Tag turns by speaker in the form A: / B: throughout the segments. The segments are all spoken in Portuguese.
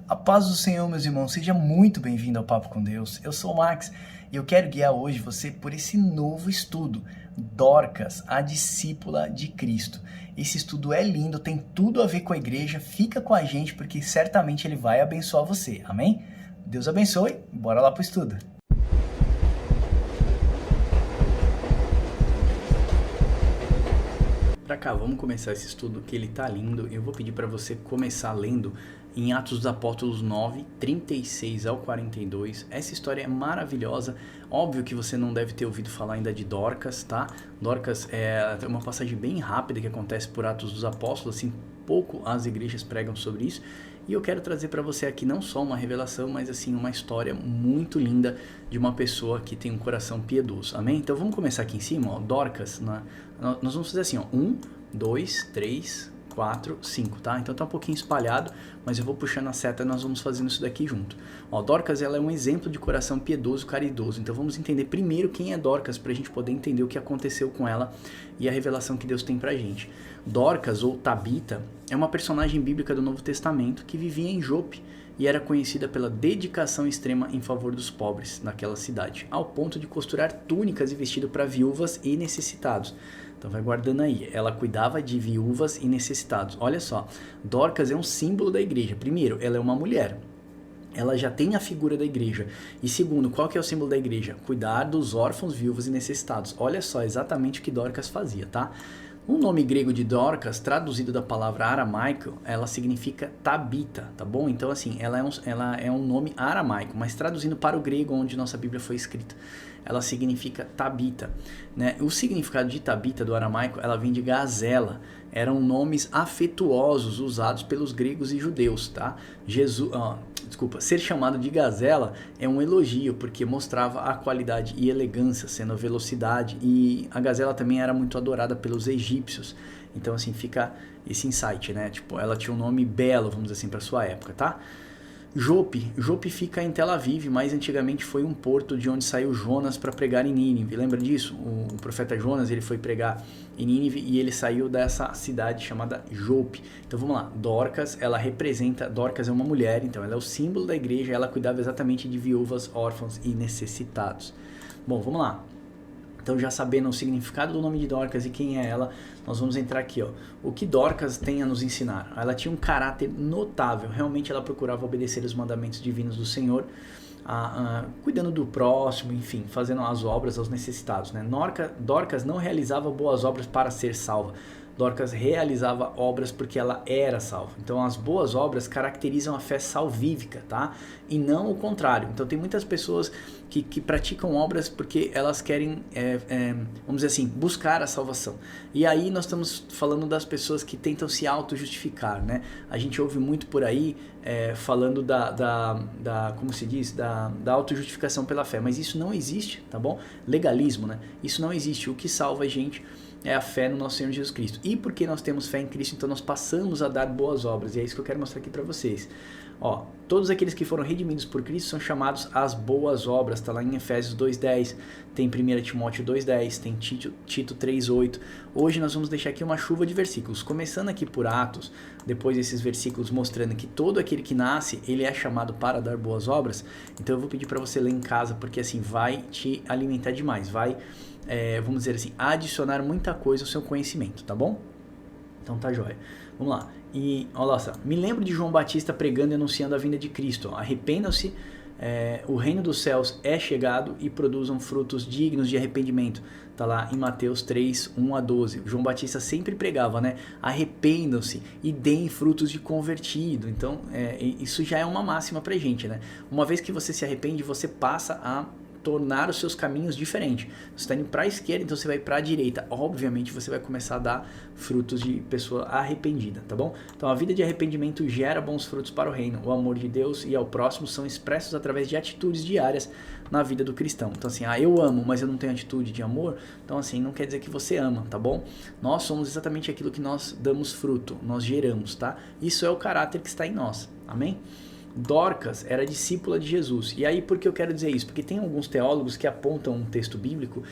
A: A paz do Senhor, meus irmãos, seja muito bem-vindo ao Papo com Deus. Eu sou o Max e eu quero guiar hoje você por esse novo estudo, Dorcas, a discípula de Cristo. Esse estudo é lindo, tem tudo a ver com a igreja, fica com a gente porque certamente ele vai abençoar você, amém? Deus abençoe, bora lá pro estudo. Pra cá, vamos começar esse estudo que ele tá lindo. Eu vou pedir para você começar lendo em Atos dos Apóstolos 9, 36 ao 42. Essa história é maravilhosa. Óbvio que você não deve ter ouvido falar ainda de Dorcas, tá? Dorcas é uma passagem bem rápida que acontece por Atos dos Apóstolos, assim, pouco as igrejas pregam sobre isso. E eu quero trazer para você aqui não só uma revelação, mas assim uma história muito linda de uma pessoa que tem um coração piedoso, amém? Então vamos começar aqui em cima, ó, Dorcas, nós vamos fazer assim, ó, 1, 2, 3, 4, 5, tá? Então tá um pouquinho espalhado, mas eu vou puxando a seta e nós vamos fazendo isso daqui junto. Ó, Dorcas, ela é um exemplo de coração piedoso, caridoso. Então vamos entender primeiro quem é Dorcas pra gente poder entender o que aconteceu com ela e a revelação que Deus tem pra gente. Dorcas, ou Tabita, é uma personagem bíblica do Novo Testamento que vivia em Jope e era conhecida pela dedicação extrema em favor dos pobres naquela cidade, ao ponto de costurar túnicas e vestido para viúvas e necessitados. Então vai guardando aí, ela cuidava de viúvas e necessitados. Olha só, Dorcas é um símbolo da igreja. Primeiro, ela é uma mulher. Ela já tem a figura da igreja. E segundo, qual que é o símbolo da igreja? Cuidar dos órfãos, viúvas e necessitados. Olha só exatamente o que Dorcas fazia, tá? O nome grego de Dorcas, traduzido da palavra aramaico, ela significa Tabita, tá bom? Então assim, ela é um nome aramaico, mas traduzindo para o grego onde nossa Bíblia foi escrita, ela significa Tabita, né? O significado de Tabita do aramaico, ela vem de gazela. Eram nomes afetuosos usados pelos gregos e judeus, tá? Ser chamado de gazela é um elogio, porque mostrava a qualidade e elegância, sendo a velocidade, e a gazela também era muito adorada pelos egípcios. Então assim, fica esse insight, né? Tipo, ela tinha um nome belo, vamos dizer assim, para sua época, tá? Jope fica em Tel Aviv, mas antigamente foi um porto de onde saiu Jonas para pregar em Nínive. Lembra disso? O profeta Jonas, ele foi pregar em Nínive e ele saiu dessa cidade chamada Jope. Então vamos lá, Dorcas, Dorcas é uma mulher, então ela é o símbolo da igreja, ela cuidava exatamente de viúvas, órfãos e necessitados. Bom, vamos lá. Então já sabendo o significado do nome de Dorcas e quem é ela, nós vamos entrar aqui, ó. O que Dorcas tem a nos ensinar? Ela tinha um caráter notável, realmente ela procurava obedecer os mandamentos divinos do Senhor, cuidando do próximo, enfim, fazendo as obras aos necessitados, né? Dorcas não realizava boas obras para ser salva. Dorcas realizava obras porque ela era salva. Então as boas obras caracterizam a fé salvífica, tá? E não o contrário. Então tem muitas pessoas que praticam obras porque elas querem, vamos dizer assim, buscar a salvação. E aí nós estamos falando das pessoas que tentam se auto-justificar, né? A gente ouve muito por aí falando como se diz, da auto-justificação pela fé. Mas isso não existe, tá bom? Legalismo, né? Isso não existe. O que salva a gente é a fé no nosso Senhor Jesus Cristo. E porque nós temos fé em Cristo, então nós passamos a dar boas obras. E é isso que eu quero mostrar aqui para vocês. Ó, todos aqueles que foram redimidos por Cristo são chamados às boas obras. Está lá em Efésios 2:10, tem 1 Timóteo 2:10, tem Tito 3:8. Hoje nós vamos deixar aqui uma chuva de versículos. Começando aqui por Atos, depois desses versículos mostrando que todo aquele que nasce, ele é chamado para dar boas obras. Então eu vou pedir para você ler em casa, porque assim vai te alimentar demais. Vai... vamos dizer assim, adicionar muita coisa ao seu conhecimento, tá bom? Então tá jóia. Vamos lá. E olha só, me lembro de João Batista pregando e anunciando a vinda de Cristo. Arrependam-se, o reino dos céus é chegado e produzam frutos dignos de arrependimento. Tá lá em Mateus 3, 1 a 12. João Batista sempre pregava, né? Arrependam-se e deem frutos de convertido. Então, isso já é uma máxima pra gente, né? Uma vez que você se arrepende, você passa a tornar os seus caminhos diferentes. Você está indo para a esquerda, então você vai para a direita. Obviamente você vai começar a dar frutos de pessoa arrependida, tá bom? Então a vida de arrependimento gera bons frutos para o reino. O amor de Deus e ao próximo são expressos através de atitudes diárias na vida do cristão. Então assim, eu amo, mas eu não tenho atitude de amor. Então assim, não quer dizer que você ama, tá bom? Nós somos exatamente aquilo que nós damos fruto, nós geramos, tá? Isso é o caráter que está em nós, amém? Dorcas era discípula de Jesus. E aí por que eu quero dizer isso? Porque tem alguns teólogos que apontam um texto bíblico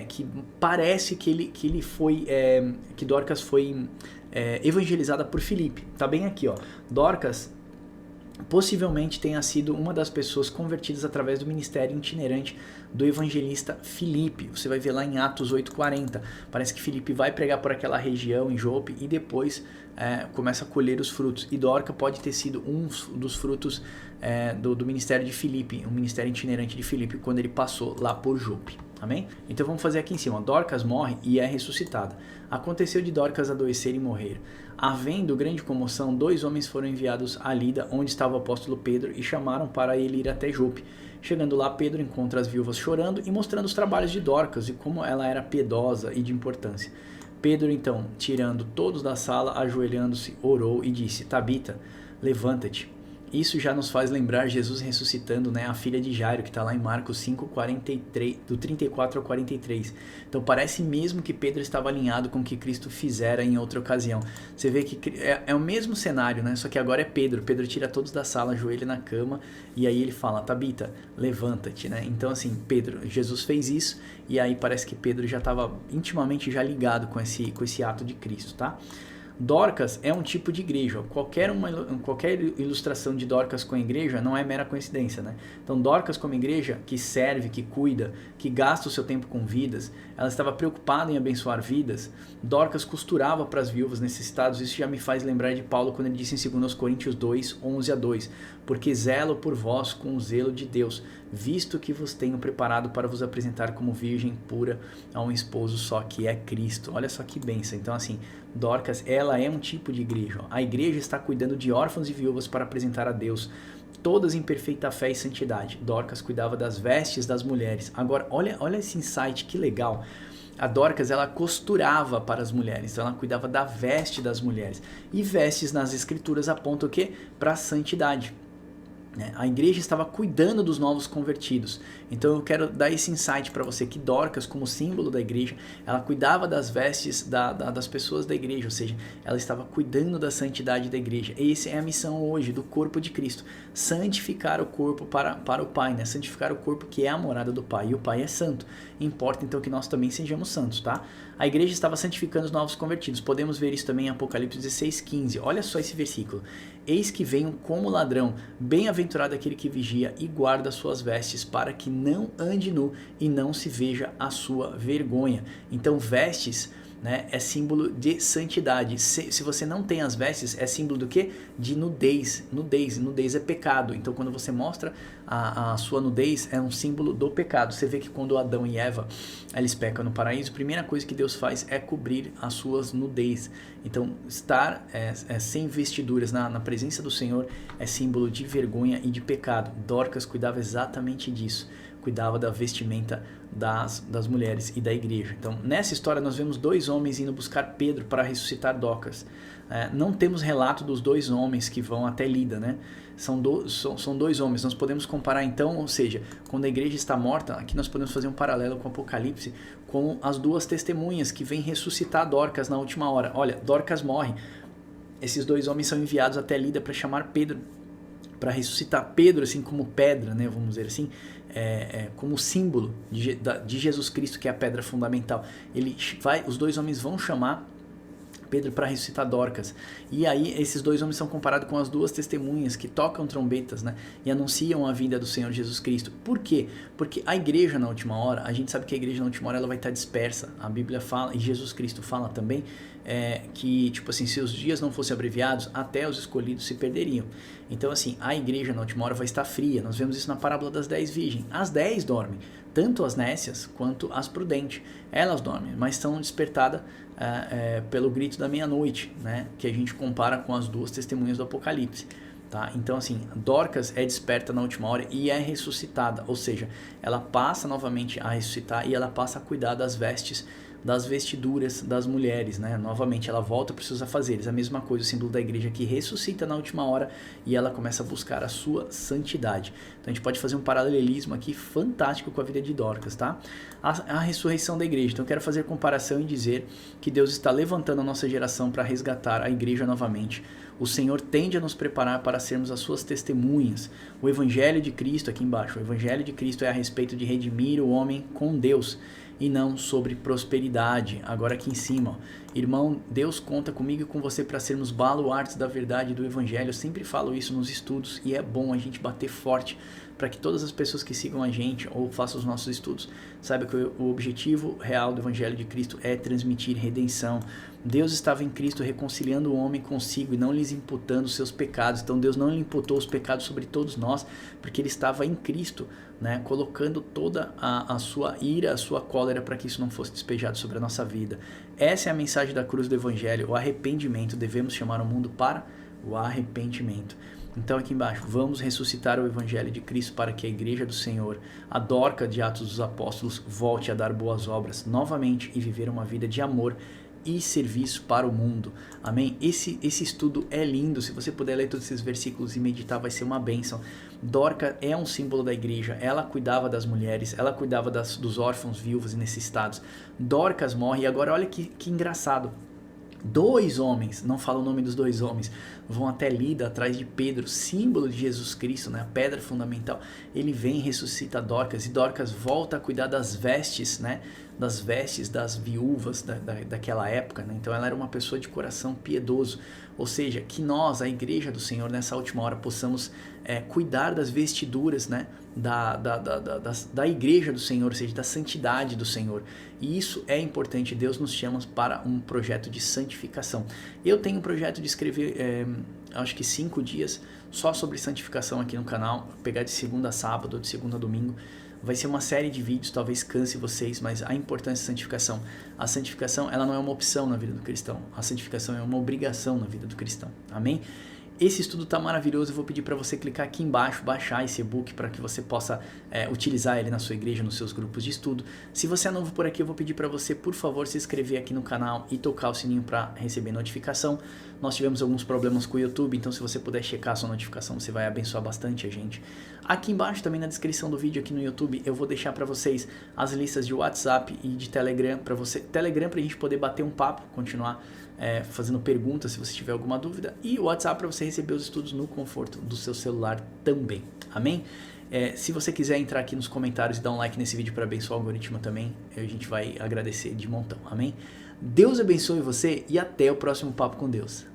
A: que parece que Dorcas foi evangelizada por Filipe. Tá bem aqui, ó. Dorcas possivelmente tenha sido uma das pessoas convertidas através do ministério itinerante do evangelista Filipe. Você vai ver lá em Atos 8:40. Parece que Filipe vai pregar por aquela região em Jope e depois começa a colher os frutos. E Dorca pode ter sido um dos frutos do ministério de Filipe, um ministério itinerante de Filipe, quando ele passou lá por Jope. Amém? Então vamos fazer aqui em cima. Dorcas morre e é ressuscitada. Aconteceu de Dorcas adoecer e morrer. Havendo grande comoção, 2 homens foram enviados a Lida, onde estava o apóstolo Pedro, e chamaram para ele ir até Jope. Chegando lá, Pedro encontra as viúvas chorando e mostrando os trabalhos de Dorcas e como ela era piedosa e de importância. Pedro, então, tirando todos da sala, ajoelhando-se, orou e disse: Tabita, levanta-te. Isso já nos faz lembrar Jesus ressuscitando, né, a filha de Jairo, que está lá em Marcos 5:43, do 34 ao 43. Então parece mesmo que Pedro estava alinhado com o que Cristo fizera em outra ocasião. Você vê que é o mesmo cenário, né? Só que agora é Pedro. Pedro tira todos da sala, ajoelha na cama e aí ele fala: Tabita, levanta-te, né? Então assim, Jesus fez isso e aí parece que Pedro já estava intimamente já ligado com esse ato de Cristo, tá? Dorcas é um tipo de igreja. Qualquer ilustração de Dorcas com a igreja não é mera coincidência, né? Então Dorcas como igreja que serve, que cuida, que gasta o seu tempo com vidas, ela estava preocupada em abençoar vidas. Dorcas costurava para as viúvas necessitadas. Isso já me faz lembrar de Paulo quando ele disse em 2 Coríntios 2:11-2: porque zelo por vós com o zelo de Deus, visto que vos tenho preparado para vos apresentar como virgem pura a um esposo só, que é Cristo. Olha só que bênção. Então assim, Dorcas, ela é um tipo de igreja. A igreja está cuidando de órfãos e viúvas para apresentar a Deus, todas em perfeita fé e santidade. Dorcas cuidava das vestes das mulheres. Agora, olha esse insight, que legal. A Dorcas, ela costurava para as mulheres, então ela cuidava da veste das mulheres. E vestes nas escrituras apontam o quê? Para a santidade. A igreja estava cuidando dos novos convertidos. Então eu quero dar esse insight para você, que Dorcas, como símbolo da igreja, ela cuidava das vestes das pessoas da igreja, ou seja, ela estava cuidando da santidade da igreja. E essa é a missão hoje do corpo de Cristo: santificar o corpo para o Pai, né? Santificar o corpo que é a morada do Pai, e o Pai é santo. Importa então que nós também sejamos santos, tá? A igreja estava santificando os novos convertidos. Podemos ver isso também em Apocalipse 16:15. Olha só esse versículo: eis que venho como ladrão, bem-aventurado aquele que vigia e guarda suas vestes, para que não ande nu e não se veja a sua vergonha. Então vestes, né, é símbolo de santidade. Se você não tem as vestes, é símbolo do quê? De nudez. Nudez é pecado. Então quando você mostra a sua nudez, é um símbolo do pecado. Você vê que quando Adão e Eva eles pecam no paraíso, a primeira coisa que Deus faz é cobrir as suas nudez. Então estar sem vestiduras na presença do Senhor é símbolo de vergonha e de pecado. Dorcas cuidava exatamente disso. Cuidava da vestimenta das mulheres e da igreja. Então, nessa história nós vemos 2 homens indo buscar Pedro para ressuscitar Dorcas. Não temos relato dos 2 homens que vão até Lida, né? São 2 homens. Nós podemos comparar então, ou seja, quando a igreja está morta, aqui nós podemos fazer um paralelo com o Apocalipse, com as 2 testemunhas que vêm ressuscitar Dorcas na última hora. Olha, Dorcas morre. Esses 2 homens são enviados até Lida para chamar Pedro, para ressuscitar Pedro, assim como pedra, né, vamos dizer assim, como símbolo de Jesus Cristo, que é a pedra fundamental. Os 2 homens vão chamar Pedro para ressuscitar Dorcas. E aí esses 2 homens são comparados com as 2 testemunhas que tocam trombetas, né, e anunciam a vinda do Senhor Jesus Cristo. Por quê? Porque a igreja na última hora, a gente sabe que a igreja na última hora ela vai estar dispersa. A Bíblia fala, e Jesus Cristo fala também, que tipo assim, se os dias não fossem abreviados, até os escolhidos se perderiam. Então assim, a igreja na última hora vai estar fria. Nós vemos isso na parábola das 10 virgens. As 10 dormem, tanto as nécias quanto as prudentes. Elas dormem, mas são despertadas pelo grito da meia-noite, né? Que a gente compara com as 2 testemunhas do Apocalipse. Tá? Então assim, Dorcas é desperta na última hora e é ressuscitada, ou seja, ela passa novamente a ressuscitar e ela passa a cuidar das vestes, das vestiduras das mulheres, né? Novamente ela volta para os seus afazeres. A mesma coisa, o símbolo da igreja que ressuscita na última hora e ela começa a buscar a sua santidade. Então a gente pode fazer um paralelismo aqui fantástico com a vida de Dorcas, tá? A ressurreição da igreja. Então eu quero fazer comparação e dizer que Deus está levantando a nossa geração para resgatar a igreja novamente. O Senhor tende a nos preparar para sermos as suas testemunhas. O Evangelho de Cristo, aqui embaixo, o Evangelho de Cristo é a respeito de redimir o homem com Deus. e não sobre prosperidade. Agora aqui em cima, ó. Irmão, Deus conta comigo e com você para sermos baluartes da verdade do Evangelho. Eu sempre falo isso nos estudos e é bom a gente bater forte para que todas as pessoas que sigam a gente ou façam os nossos estudos saibam que o objetivo real do Evangelho de Cristo é transmitir redenção. Deus estava em Cristo reconciliando o homem consigo e não lhes imputando os seus pecados. Então Deus não lhe imputou os pecados sobre todos nós, porque Ele estava em Cristo, né, colocando toda a sua ira, a sua cólera para que isso não fosse despejado sobre a nossa vida. Essa é a mensagem da cruz do Evangelho, o arrependimento. Devemos chamar o mundo para o arrependimento. Então aqui embaixo, vamos ressuscitar o Evangelho de Cristo para que a Igreja do Senhor, a Dorca de Atos dos Apóstolos, volte a dar boas obras novamente e viver uma vida de amor e serviço para o mundo. Amém? Esse estudo é lindo. Se você puder ler todos esses versículos e meditar, vai ser uma bênção. Dorca é um símbolo da igreja. Ela cuidava das mulheres, ela cuidava dos órfãos, viúvos e necessitados. Dorcas morre e agora olha que engraçado. 2 homens, não fala o nome dos 2 homens, vão até Lida, atrás de Pedro, símbolo de Jesus Cristo, né? A pedra fundamental. Ele vem e ressuscita Dorcas, e Dorcas volta a cuidar das vestes, né? Das vestes das viúvas daquela época, né? Então ela era uma pessoa de coração piedoso. Ou seja, que nós, a igreja do Senhor, nessa última hora, possamos cuidar das vestiduras, né? Da igreja do Senhor, ou seja, da santidade do Senhor. E isso é importante. Deus nos chama para um projeto de santificação. Eu tenho um projeto de escrever, acho que 5 dias, só sobre santificação aqui no canal, pegar de segunda a sábado, ou de segunda a domingo. Vai ser uma série de vídeos, talvez canse vocês, mas a importância da santificação. A santificação, ela não é uma opção na vida do cristão. A santificação é uma obrigação na vida do cristão. Amém? Esse estudo está maravilhoso. Eu vou pedir para você clicar aqui embaixo, baixar esse e-book para que você possa utilizar ele na sua igreja, nos seus grupos de estudo. Se você é novo por aqui, eu vou pedir para você, por favor, se inscrever aqui no canal e tocar o sininho para receber notificação. Nós tivemos alguns problemas com o YouTube, então se você puder checar a sua notificação, você vai abençoar bastante a gente. Aqui embaixo, também na descrição do vídeo aqui no YouTube, eu vou deixar para vocês as listas de WhatsApp e de Telegram, para a gente poder bater um papo, continuar fazendo perguntas se você tiver alguma dúvida, e o WhatsApp para você receber os estudos no conforto do seu celular também. Amém? Se você quiser entrar aqui nos comentários e dar um like nesse vídeo para abençoar o algoritmo também, a gente vai agradecer de montão. Amém? Deus abençoe você e até o próximo Papo com Deus.